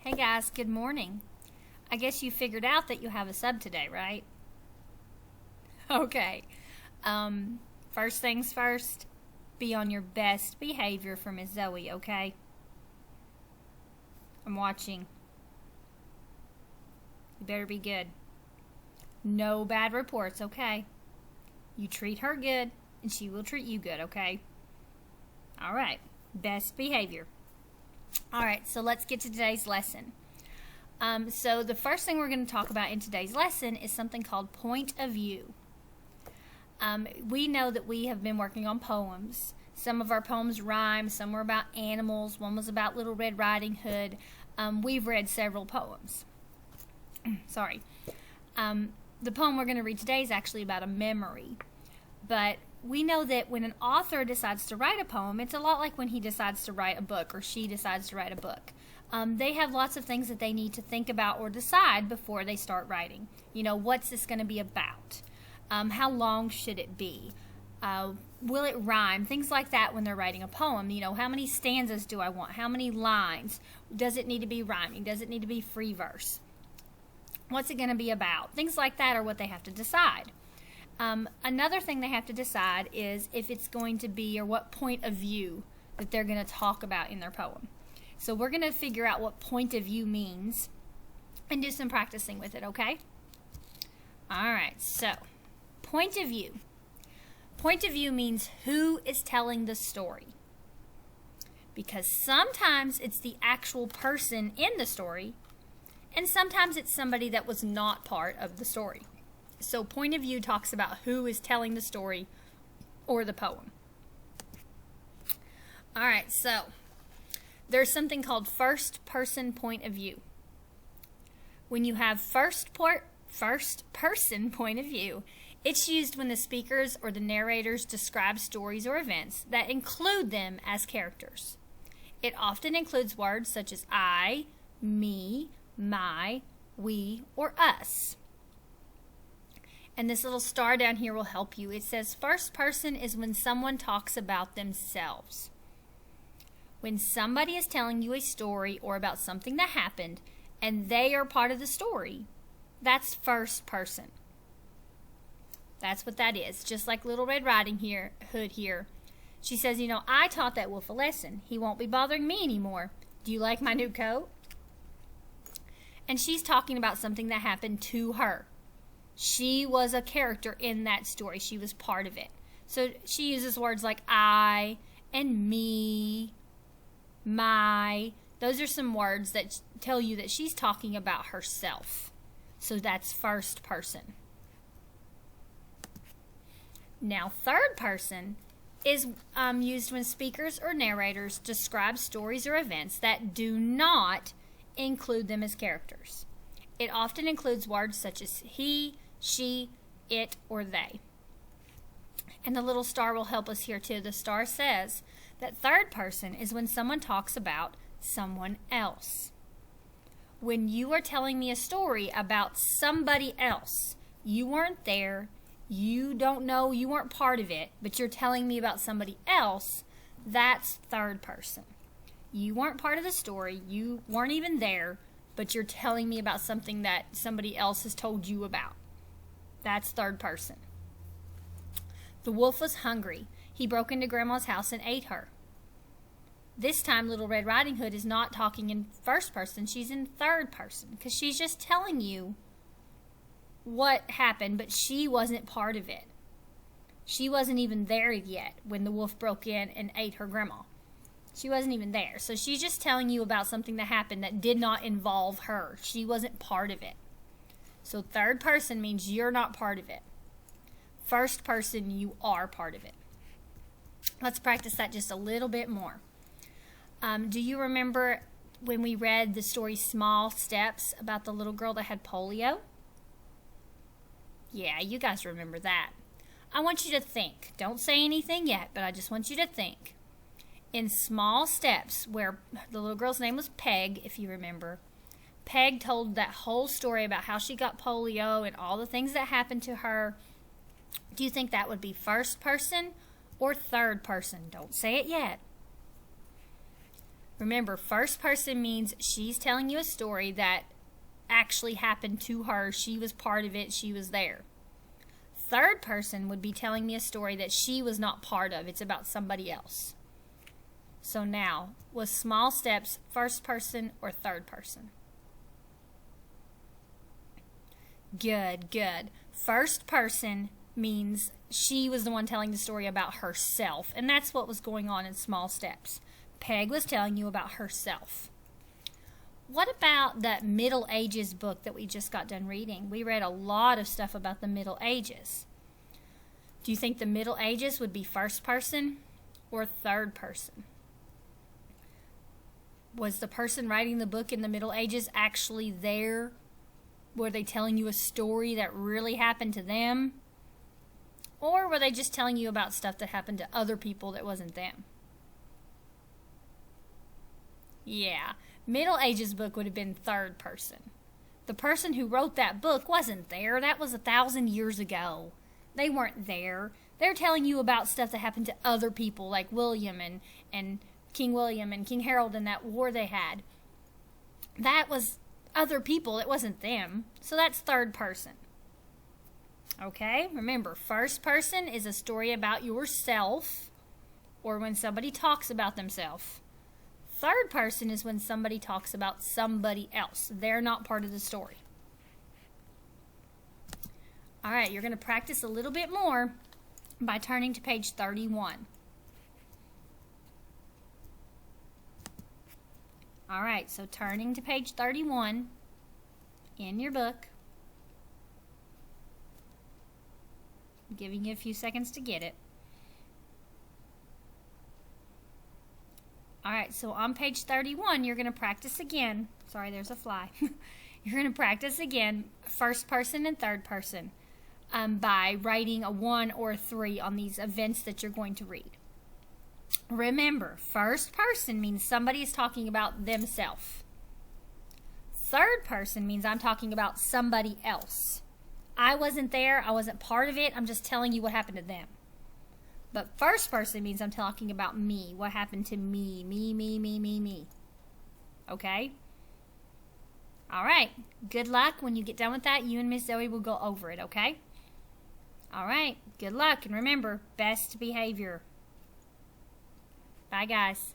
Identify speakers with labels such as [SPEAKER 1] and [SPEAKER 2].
[SPEAKER 1] Hey guys, good morning. I guess you figured out that you have a sub today, right? Okay. First things first, be on your best behavior for Miss Zoe, okay? I'm watching. You better be good. No bad reports, okay? You treat her good, and she will treat you good, okay? Alright, best behavior. Alright, so let's get to today's lesson. So the first thing we're going to talk about in today's lesson is something called point of view. We know that we have been working on poems. Some of our poems rhyme, some were about animals, one was about Little Red Riding Hood. We've read several poems. Sorry. The poem we're going to read today is actually about a memory. But we know that when an author decides to write a poem, it's a lot like when he decides to write a book or she decides to write a book. They have lots of things that they need to think about or decide before they start writing. You know, what's this going to be about? How long should it be? Will it rhyme? Things like that when they're writing a poem. You know, how many stanzas do I want? How many lines? Does it need to be rhyming? Does it need to be free verse? What's it going to be about? Things like that are what they have to decide. Another thing they have to decide is if it's going to be, or what point of view that they're going to talk about in their poem. So we're going to figure out what point of view means and do some practicing with it, okay? Alright, so point of view. Point of view means who is telling the story. Because sometimes it's the actual person in the story, and sometimes it's somebody that was not part of the story. So point of view talks about who is telling the story or the poem. Alright, so there's something called first person point of view. When you have first person point of view, it's used when the speakers or the narrators describe stories or events that include them as characters. It often includes words such as I, me, my, we, or us. And this little star down here will help you. It says first person is when someone talks about themselves. When somebody is telling you a story or about something that happened and they are part of the story, that's first person. That's what that is. Just like Little Red Riding Hood here. She says, you know, I taught that wolf a lesson. He won't be bothering me anymore. Do you like my new coat? And she's talking about something that happened to her. She was a character in that story. She was part of it. So she uses words like I and me, my. Those are some words that tell you that she's talking about herself. So that's first person. Now third person is used when speakers or narrators describe stories or events that do not include them as characters. It often includes words such as he, she, it, or they. And the little star will help us here too. The star says that third person is when someone talks about someone else. When you are telling me a story about somebody else, you weren't there, you don't know, you weren't part of it, but you're telling me about somebody else, that's third person. You weren't part of the story, you weren't even there, but you're telling me about something that somebody else has told you about. That's third person. The wolf was hungry. He broke into Grandma's house and ate her. This time, Little Red Riding Hood is not talking in first person. She's in third person because she's just telling you what happened, but she wasn't part of it. She wasn't even there yet when the wolf broke in and ate her grandma. She wasn't even there. So she's just telling you about something that happened that did not involve her. She wasn't part of it. So third person means you're not part of it. First person, you are part of it. Let's practice that just a little bit more. Do you remember when we read the story Small Steps about the little girl that had polio? Yeah, you guys remember that. I want you to think. Don't say anything yet, but I just want you to think. In Small Steps, where the little girl's name was Peg, if you remember, Peg told that whole story about how she got polio and all the things that happened to her. Do you think that would be first person or third person? Don't say it yet. Remember, first person means she's telling you a story that actually happened to her. She was part of it. She was there. Third person would be telling me a story that she was not part of. It's about somebody else. So now, was Small Steps first person or third person? Good, good. First person means she was the one telling the story about herself. And that's what was going on in Small Steps. Peg was telling you about herself. What about that Middle Ages book that we just got done reading? We read a lot of stuff about the Middle Ages. Do you think the Middle Ages would be first person or third person? Was the person writing the book in the Middle Ages actually there? Were they telling you a story that really happened to them? Or were they just telling you about stuff that happened to other people that wasn't them? Yeah, Middle Ages book would have been third person. The person who wrote that book wasn't there. That was 1,000 years ago. They weren't there. They're telling you about stuff that happened to other people, like William and King William and King Harold and that war they had. That was other people. It wasn't them. So that's third person. Okay? Remember, first person is a story about yourself or when somebody talks about themselves. Third person is when somebody talks about somebody else. They're not part of the story. All right, you're going to practice a little bit more by turning to page 31. All right, so turning to page 31 in your book. I'm giving you a few seconds to get it. All right, so on page 31, you're going to practice again. Sorry, there's a fly. You're going to practice again, first person and third person, by writing a 1 or a 3 on these events that you're going to read. Remember, first person means somebody is talking about themselves. Third person means I'm talking about somebody else. I wasn't there. I wasn't part of it. I'm just telling you what happened to them. But first person means I'm talking about me. What happened to me? Me. Okay? All right. Good luck. When you get done with that, you and Miss Zoe will go over it, okay? All right. Good luck. And remember, best behavior. Bye, guys.